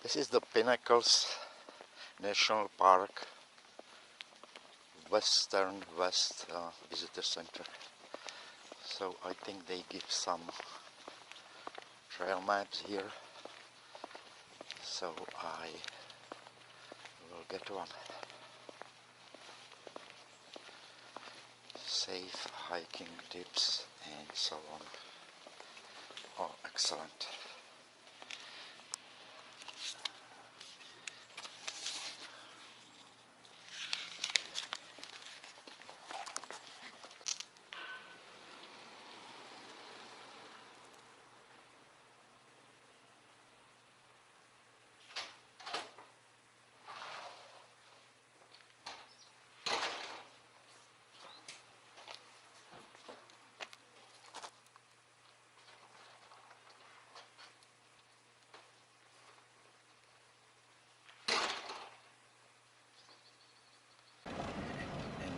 This is the Pinnacles National Park, Western West Visitor Center. So I think they give some trail maps here. So I will get one. Safe hiking tips and so on. Oh, excellent.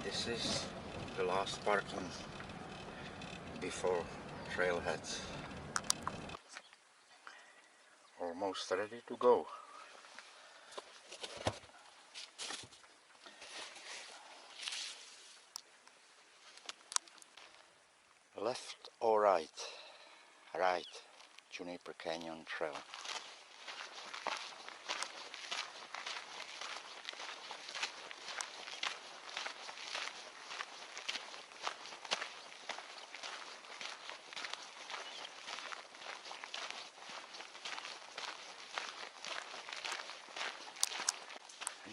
This is the last parking before trailheads. Almost ready to go. Left or right? Right. Juniper Canyon Trail.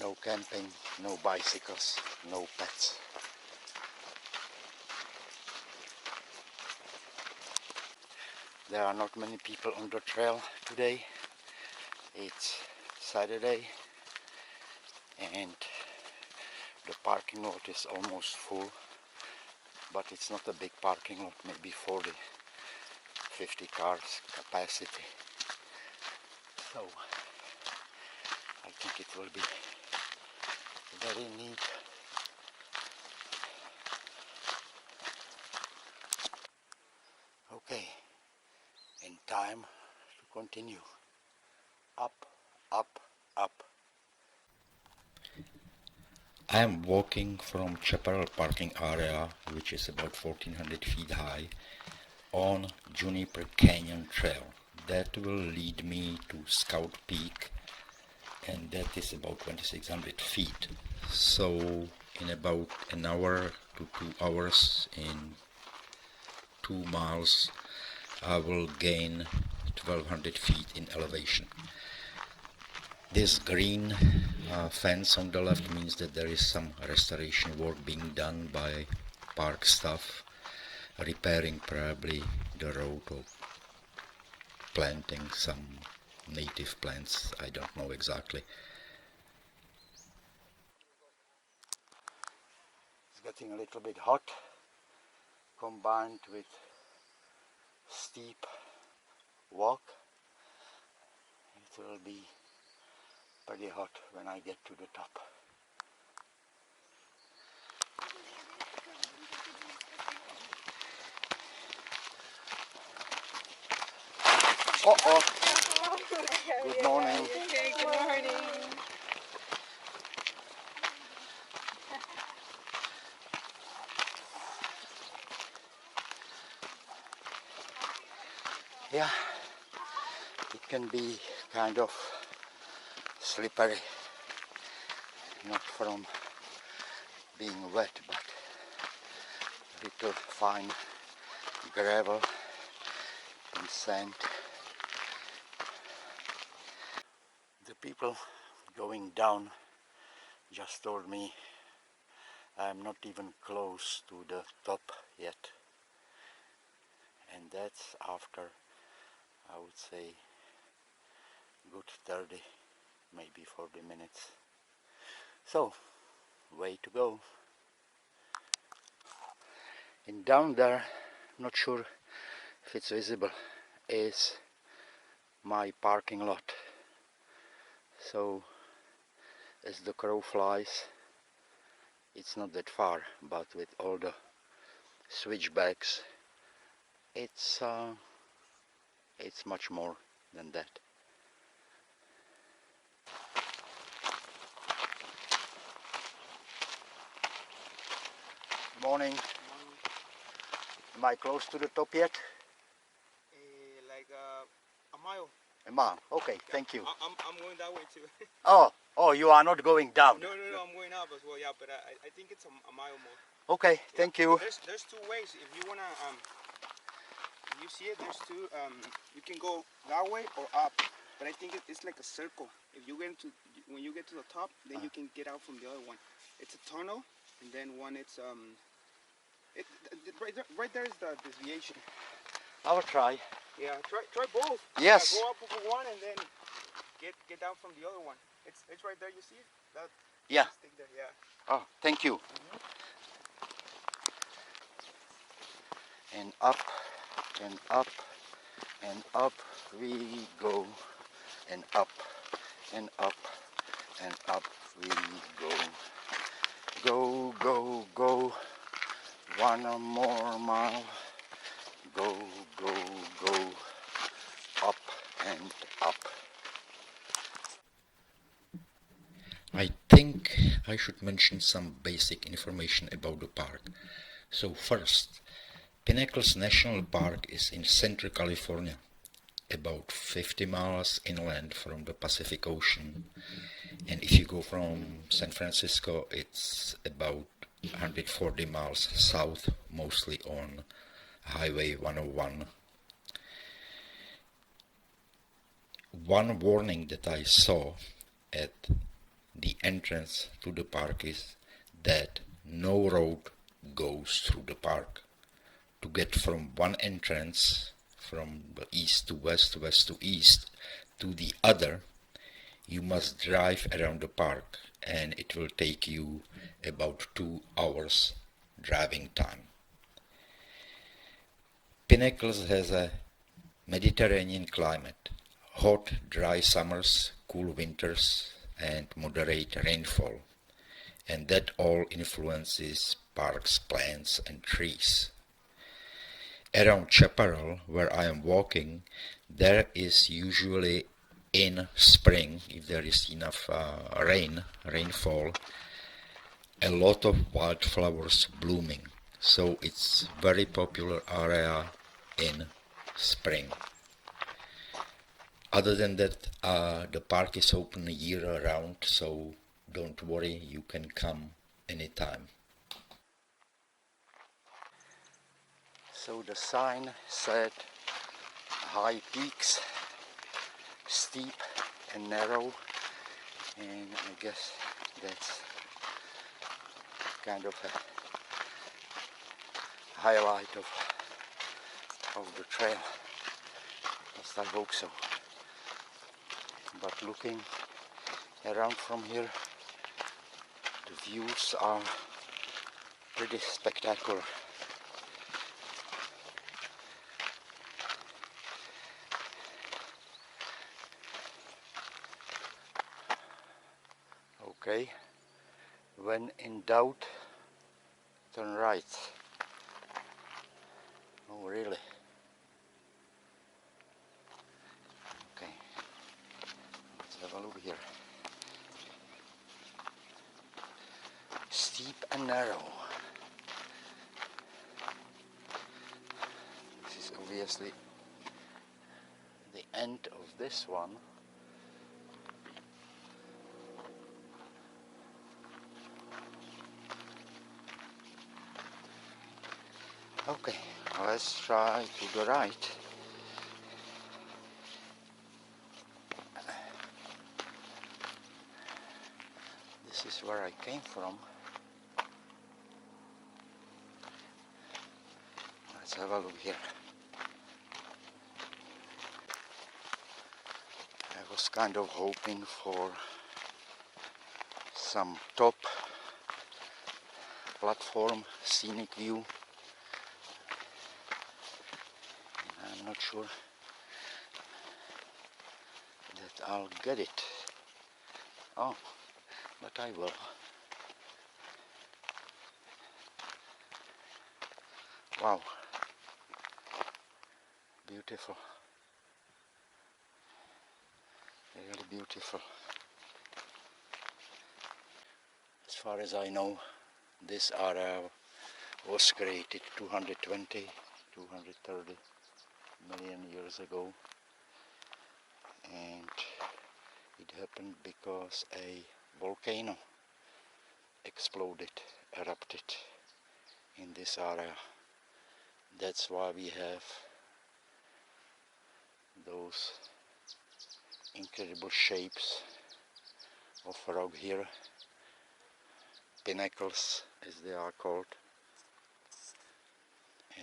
No camping, no bicycles, no pets. There are not many people on the trail today. It's Saturday and the parking lot is almost full, but it's not a big parking lot, maybe 40, 50 cars capacity. So I think it will be very neat. Okay, and time to continue. Up, up, up. I am walking from Chaparral parking area, which is about 1400 feet high, on Juniper Canyon Trail. That will lead me to Scout Peak, and that is about 2600 feet. So in about an hour to 2 hours, in 2 miles, I will gain 1200 feet in elevation. This green fence on the left means that there is some restoration work being done by park staff, repairing probably the road or planting some native plants. I don't know exactly. It's getting a little bit hot, combined with steep walk. It will be pretty hot when I get to the top. Uh-oh. Good morning. Okay, good morning. Yeah, it can be kind of slippery, not from being wet, but little fine gravel and sand. The people going down just told me I'm not even close to the top yet, and that's after, I would say, good 30, maybe 40 minutes. So, way to go. And down there, not sure if it's visible, is my parking lot. So, as the crow flies, it's not that far, but with all the switchbacks, it's much more than that. morning. Am I close to the top yet? Like a mile. A mile. Okay, thank you. I'm going that way too. Oh, you are not going down. No, I'm going up as well. Yeah, but I think it's a mile more. Okay, thank you. There's two ways. If you wanna if you see it, there's two. You can go that way or up. But I think it's like a circle. If you get when you get to the top, then you can get out from the other one. It's a tunnel, and then one it's right there is the deviation. I will try. Yeah, try both. Yes. Go up for one and then get down from the other one. It's right there. You see it? Yeah. Stick there. Yeah. Oh, thank you. And up and up and up we go, and up and up and up we go. Go, go, go. One more mile. Go, go, go. Up and up. I think I should mention some basic information about the park. So first, Pinnacles National Park is in Central California, about 50 miles inland from the Pacific Ocean, and if you go from San Francisco, it's about 140 miles south, mostly on Highway 101. One warning that I saw at the entrance to the park is that no road goes through the park. To get from one entrance, from the east to west, west to east, to the other, you must drive around the park, and it will take you about 2 hours driving time. Pinnacles has a Mediterranean climate, hot, dry summers, cool winters, and moderate rainfall, and that all influences park's plants and trees. Around Chaparral, where I am walking, there is usually in spring, if there is enough rainfall, a lot of wildflowers blooming. So it's very popular area in spring. Other than that, the park is open year around, so don't worry, you can come anytime. So the sign said high peaks, steep and narrow, and I guess that's kind of a highlight of the trail. At least I hope so. But looking around from here, the views are pretty spectacular. Okay, when in doubt, turn right. Oh, really? Okay, let's have a look here. Steep and narrow. This is obviously the end of this one. Okay, let's try to the right. This is where I came from. Let's have a look here. I was kind of hoping for some top platform scenic view. I'm not sure that I'll get it. Oh, but I will. Wow. Beautiful. Really beautiful. As far as I know, this area was created 220, 230 million years ago, and it happened because a volcano exploded, erupted in this area. That's why we have those incredible shapes of rock here, pinnacles as they are called,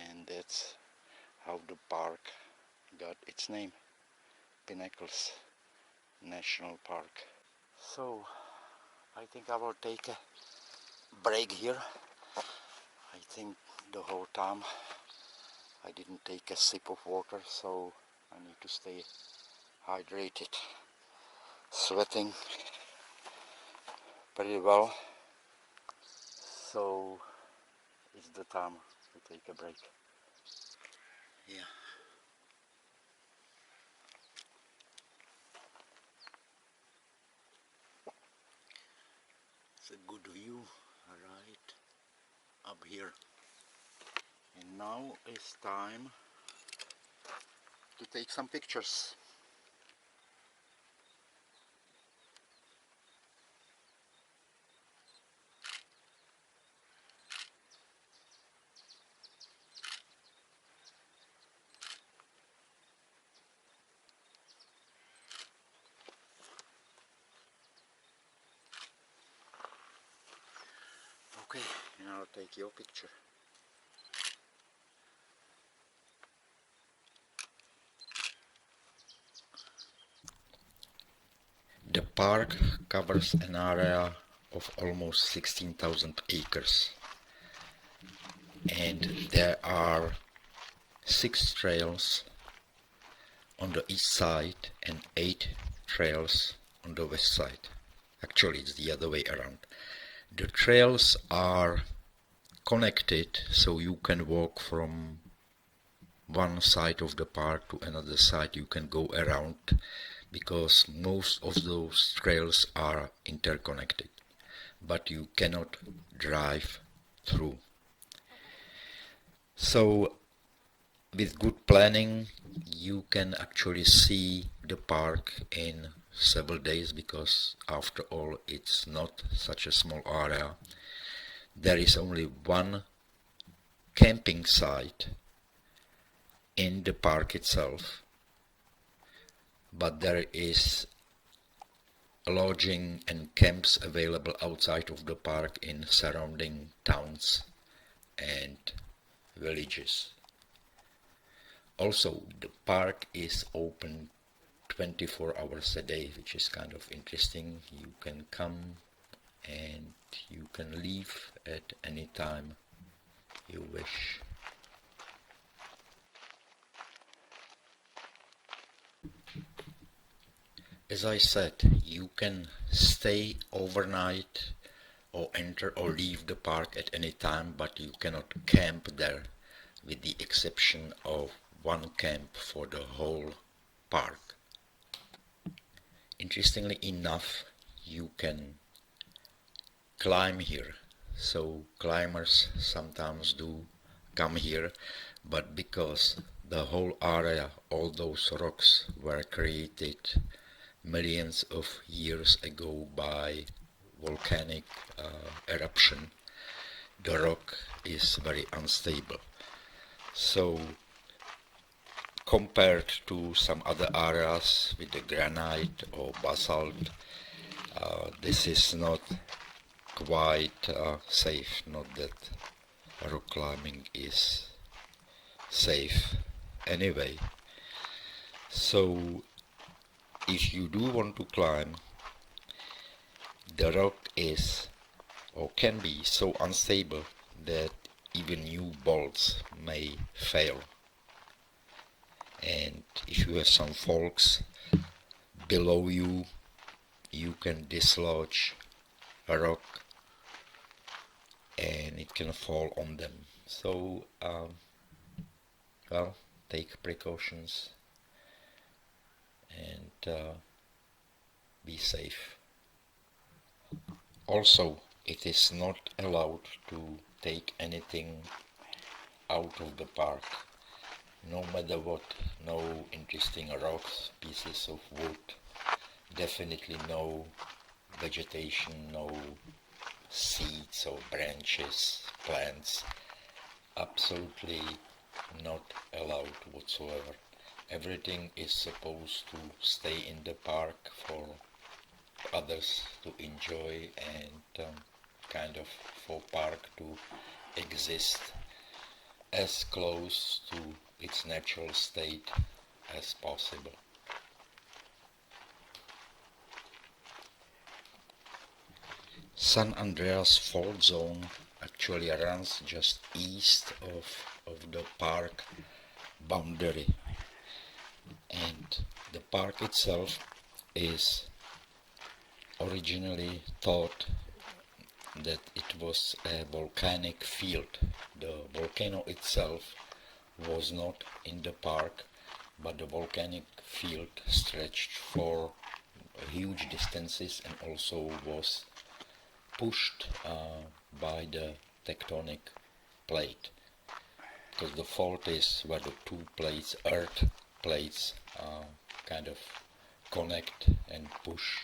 and that's how the park got its name, Pinnacles National Park. So I think I will take a break here. I think the whole time I didn't take a sip of water, so I need to stay hydrated. Sweating pretty well, so it's the time to take a break. Yeah. It's a good view right up here. And now it's time to take some pictures. Okay, and I'll take your picture. The park covers an area of almost 16,000 acres, and there are 6 trails on the east side and 8 trails on the west side. Actually, it's the other way around. The trails are connected, so you can walk from one side of the park to another side. You can go around because most of those trails are interconnected, but you cannot drive through. So with good planning you can actually see the park in several days, because after all it's not such a small area. There is only one camping site in the park itself, but there is lodging and camps available outside of the park in surrounding towns and villages. Also, the park is open 24 hours a day, which is kind of interesting. You can come and you can leave at any time you wish. As I said, you can stay overnight or enter or leave the park at any time, but you cannot camp there, with the exception of one camp for the whole park. Interestingly enough, you can climb here, so climbers sometimes do come here, but because the whole area, all those rocks were created millions of years ago by volcanic eruption, the rock is very unstable. So compared to some other areas with the granite or basalt, this is not quite safe. Not that rock climbing is safe anyway. So if you do want to climb, the rock is or can be so unstable that even new bolts may fail. And if you have some faults below you, you can dislodge a rock and it can fall on them. So well, take precautions and be safe. Also, it is not allowed to take anything out of the park, no matter what. No interesting rocks, pieces of wood, definitely no vegetation, no seeds or branches, plants, absolutely not allowed whatsoever. Everything is supposed to stay in the park for others to enjoy and kind of for park to exist as close to its natural state as possible. San Andreas Fault Zone actually runs just east of the park boundary, and the park itself is originally thought that it was a volcanic field. The volcano itself was not in the park, but the volcanic field stretched for huge distances and also was pushed by the tectonic plate, because the fault is where the two plates, earth plates, kind of connect and push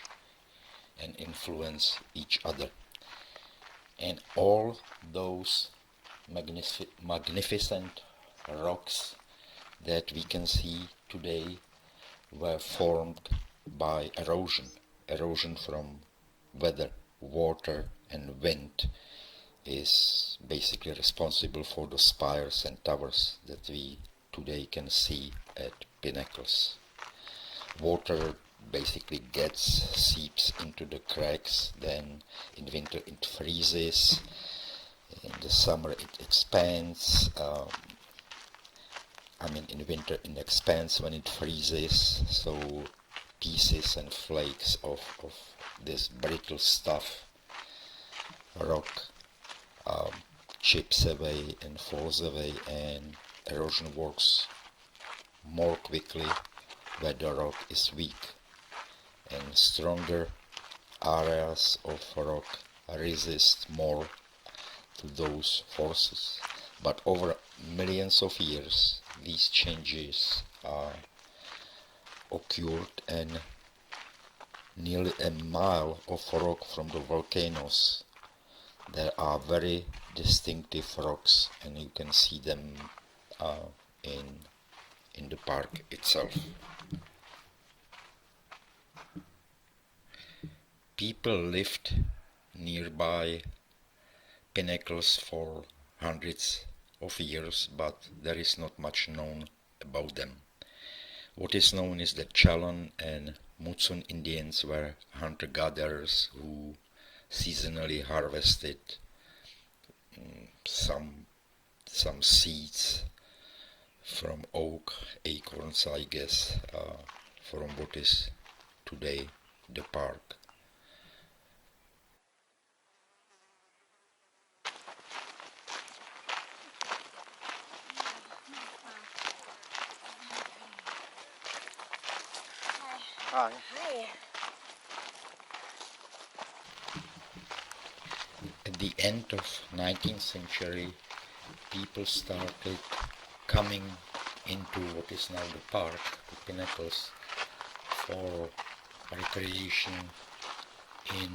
and influence each other. And all those magnificent rocks that we can see today were formed by erosion from weather, water and wind is basically responsible for the spires and towers that we today can see at Pinnacles. Water basically seeps into the cracks, then in winter it freezes, in the summer it expands, in winter it expands when it freezes, so pieces and flakes of this brittle stuff, rock, chips away and falls away, and erosion works more quickly where the rock is weak, and stronger areas of rock resist more to those forces. But over millions of years these changes occurred, and nearly a mile of rock from the volcanoes there are very distinctive rocks, and you can see them in the park itself. People lived nearby Pinnacles for hundreds of years, but there is not much known about them. What is known is that Chalon and Mutsun Indians were hunter-gatherers who seasonally harvested some seeds from oak acorns, I guess, from what is today the park. Hi. Hi. At the end of 19th century, people started coming into what is now the park, the Pinnacles, for recreation in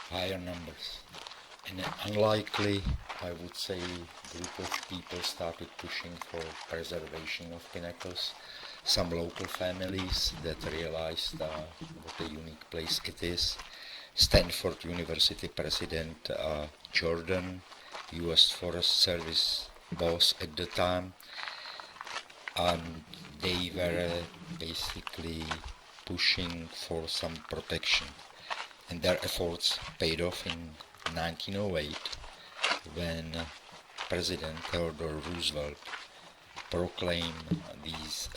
higher numbers. And an unlikely, I would say, group of people started pushing for preservation of Pinnacles. Some local families that realized what a unique place it is. Stanford University President Jordan, US Forest Service boss at the time, and they were basically pushing for some protection, and their efforts paid off in 1908 when President Theodore Roosevelt proclaimed these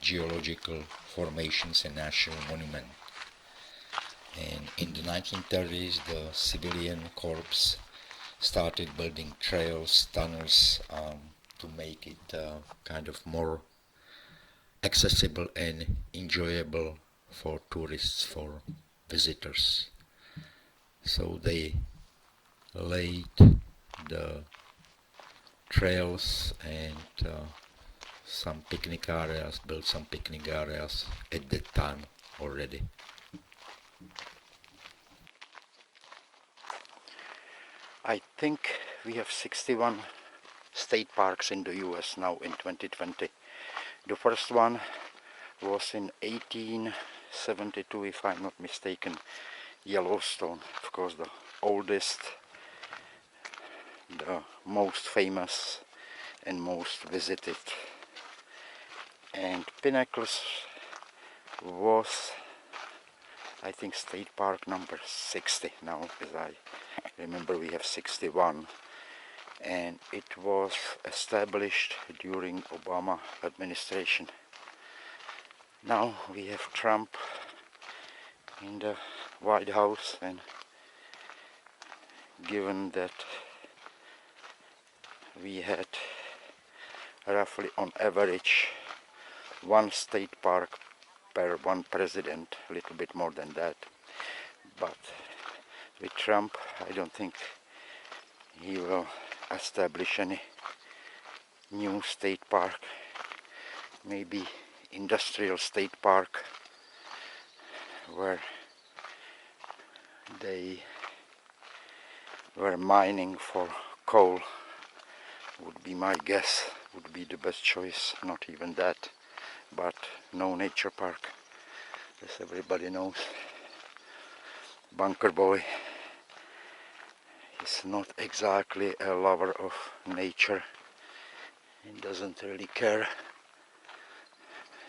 geological formations a national monument. And in the 1930s, the civilian corps started building trails, tunnels, to make it kind of more accessible and enjoyable for tourists, for visitors. So they laid the trails and some picnic areas, built some picnic areas at that time already. I think we have 61 state parks in the US now in 2020. The first one was in 1872, if I'm not mistaken, Yellowstone, of course the oldest, the most famous and most visited. And Pinnacles was, I think, state park number 60 now, as I remember we have 61, and it was established during Obama administration. Now we have Trump in the White House, and given that we had roughly on average one state park per one president, a little bit more than that, but with Trump I don't think he will establish any new state park. Maybe industrial state park where they were mining for coal would be my guess, would be the best choice. Not even that, but no nature park, as everybody knows. Bunker Boy is not exactly a lover of nature. He doesn't really care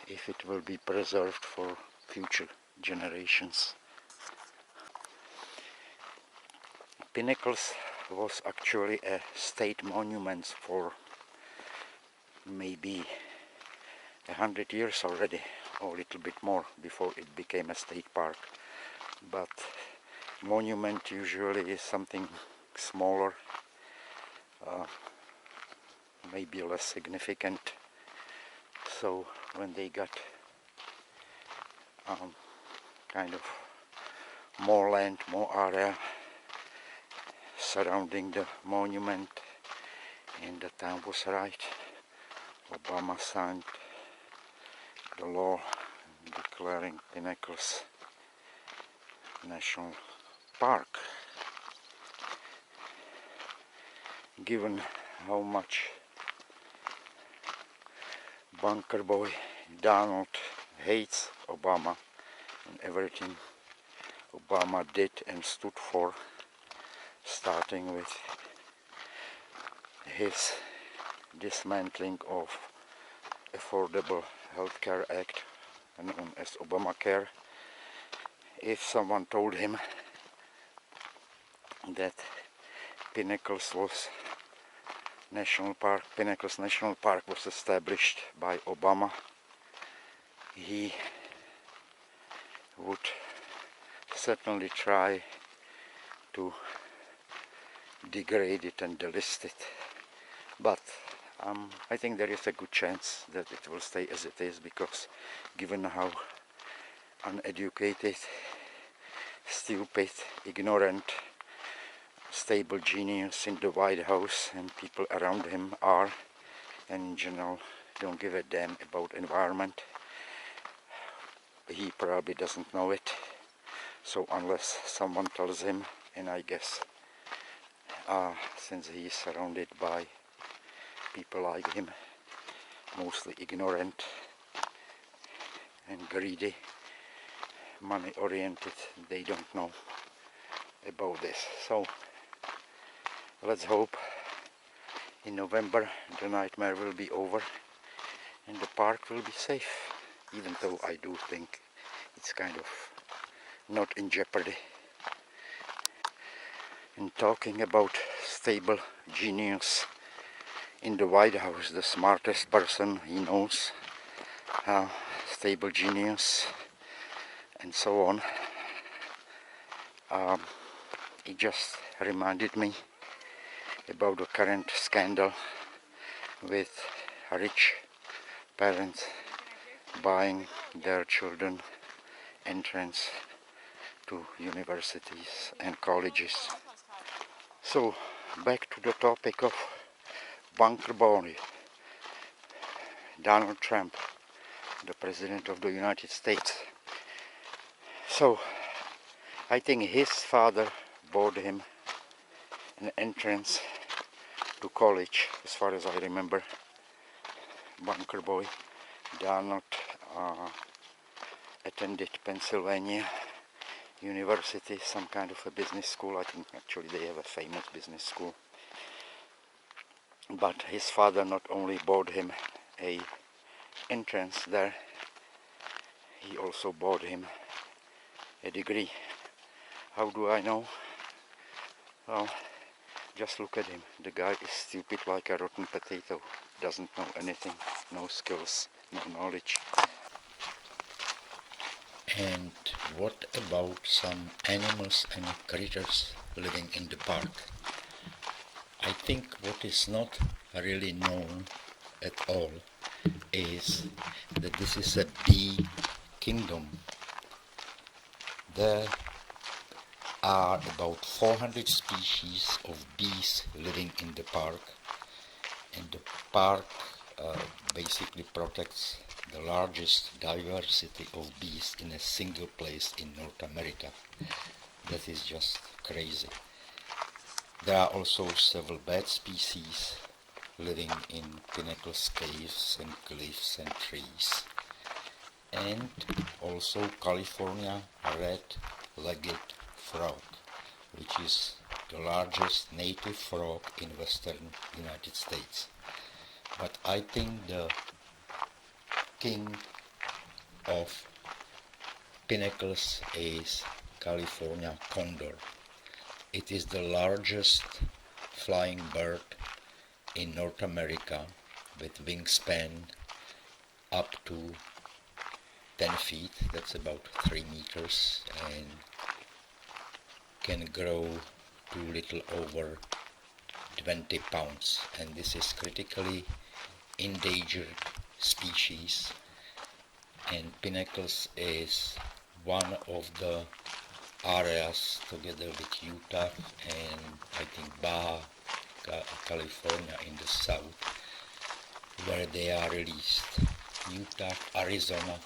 if it will be preserved for future generations. Pinnacles was actually a state monument for maybe 100 years already, or a little bit more, before it became a state park. But monument usually is something smaller, maybe less significant. So when they got kind of more land, more area surrounding the monument, and the time was right, Obama signed the law declaring Pinnacles National Park. Given how much Bunker Boy Donald hates Obama and everything Obama did and stood for, starting with his dismantling of Affordable Health Care Act, known as Obamacare. If someone told him that Pinnacles National Park was established by Obama, he would certainly try to degrade it and delist it. But I think there is a good chance that it will stay as it is, because given how uneducated, stupid, ignorant, stable genius in the White House and people around him are, and in general don't give a damn about environment, he probably doesn't know it. So unless someone tells him, and I guess since he is surrounded by people like him, mostly ignorant and greedy, money oriented, they don't know about this. So let's hope in November the nightmare will be over and the park will be safe, even though I do think it's kind of not in jeopardy. And talking about stable genius in the White House, the smartest person he knows, stable genius and so on, it just reminded me about the current scandal with rich parents buying their children entrance to universities and colleges. So back to the topic of bunker boy, Donald Trump, the President of the United States. So I think his father bought him an entrance to college, as far as I remember. Bunker boy Donald attended Pennsylvania University, some kind of a business school. I think actually they have a famous business school. But his father not only bought him a entrance there, he also bought him a degree. How do I know? Well, just look at him. The guy is stupid like a rotten potato. Doesn't know anything, no skills, no knowledge. And what about some animals and critters living in the park? I think what is not really known at all is that this is a bee kingdom. There are about 400 species of bees living in the park, and the park basically protects the largest diversity of bees in a single place in North America. That is just crazy. There are also several bat species living in Pinnacles caves and cliffs and trees. And also California red-legged frog, which is the largest native frog in western United States. But I think the king of Pinnacles is California condor. It is the largest flying bird in North America with wingspan up to 10 feet, that's about 3 meters, and can grow to little over 20 pounds. And this is critically endangered species, and Pinnacles is one of the areas together with Utah and I think Baja California in the south where they are released. Utah, Arizona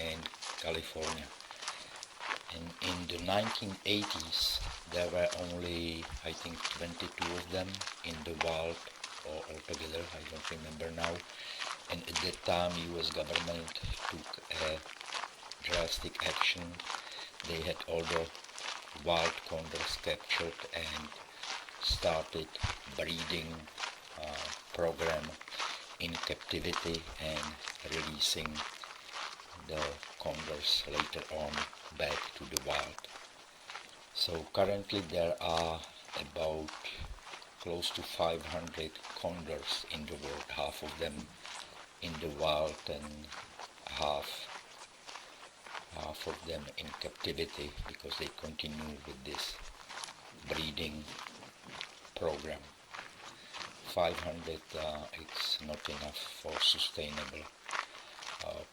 and California. And in the 1980s there were only I think 22 of them in the wild or altogether, I don't remember now. And at that time US government took a drastic action. They had all the wild condors captured and started breeding program in captivity and releasing the condors later on back to the wild. So currently there are about close to 500 condors in the world, half of them in the wild and half of them in captivity because they continue with this breeding program. 500 it's not enough for sustainable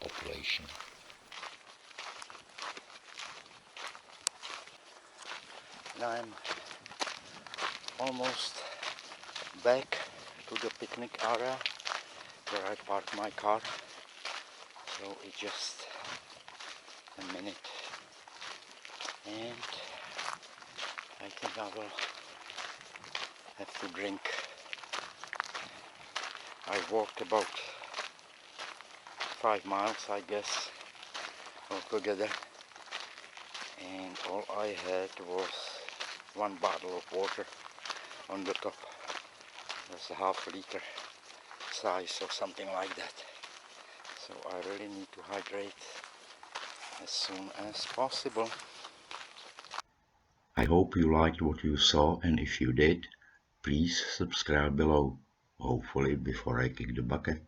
population. I'm almost back to the picnic area where I parked my car, so it's just a minute and I think I will have to drink. I walked about 5 miles I guess altogether, and all I had was 1 bottle of water on the top. That's a half-liter size or something like that. So I really need to hydrate as soon as possible. I hope you liked what you saw, and if you did, please subscribe below, hopefully before I kick the bucket.